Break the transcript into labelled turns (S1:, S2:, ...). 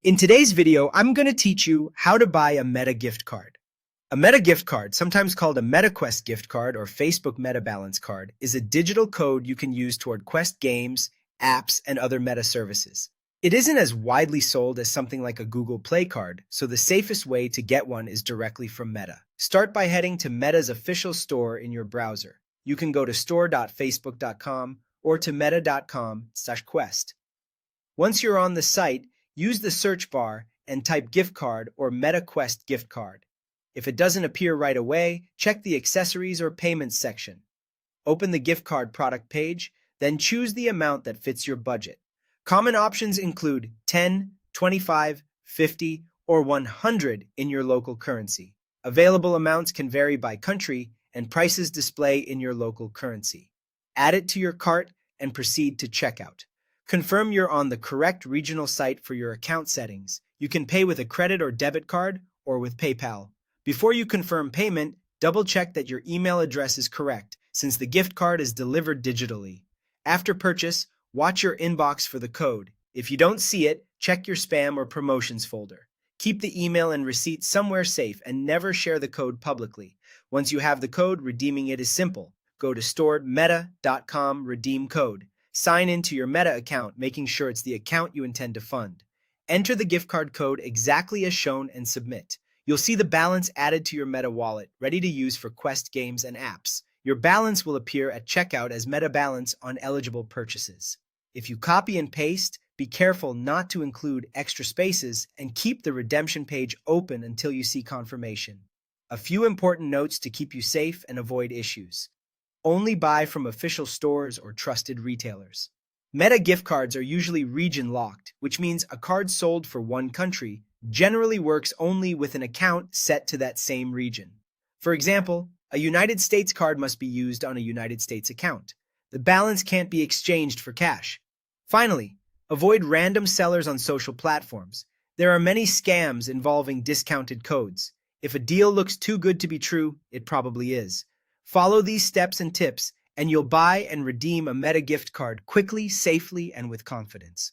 S1: In today's video, I'm going to teach you how to buy a Meta gift card. A Meta gift card, sometimes called a MetaQuest gift card or Facebook Meta Balance card, is a digital code you can use toward Quest games, apps, and other Meta services. It isn't as widely sold as something like a Google Play card, so the safest way to get one is directly from Meta. Start by heading to Meta's official store in your browser. You can go to store.facebook.com or to meta.com/quest. Once you're on the site, use the search bar and type gift card or MetaQuest gift card. If it doesn't appear right away, check the accessories or payments section. Open the gift card product page, then choose the amount that fits your budget. Common options include 10, 25, 50, or 100 in your local currency. Available amounts can vary by country, and prices display in your local currency. Add it to your cart and proceed to checkout. Confirm you're on the correct regional site for your account settings. You can pay with a credit or debit card or with PayPal. Before you confirm payment, double-check that your email address is correct, since the gift card is delivered digitally. After purchase, watch your inbox for the code. If you don't see it, check your spam or promotions folder. Keep the email and receipt somewhere safe and never share the code publicly. Once you have the code, redeeming it is simple. Go to stored.meta.com, redeem code. Sign into your Meta account, making sure it's the account you intend to fund. Enter the gift card code exactly as shown and submit. You'll see the balance added to your Meta wallet, ready to use for Quest games and apps. Your balance will appear at checkout as Meta balance on eligible purchases. If you copy and paste, be careful not to include extra spaces and keep the redemption page open until you see confirmation. A few important notes to keep you safe and avoid issues. Only buy from official stores or trusted retailers. Meta gift cards are usually region-locked, which means a card sold for one country generally works only with an account set to that same region. For example, a United States card must be used on a United States account. The balance can't be exchanged for cash. Finally, avoid random sellers on social platforms. There are many scams involving discounted codes. If a deal looks too good to be true, it probably is. Follow these steps and tips, and you'll buy and redeem a Meta gift card quickly, safely, and with confidence.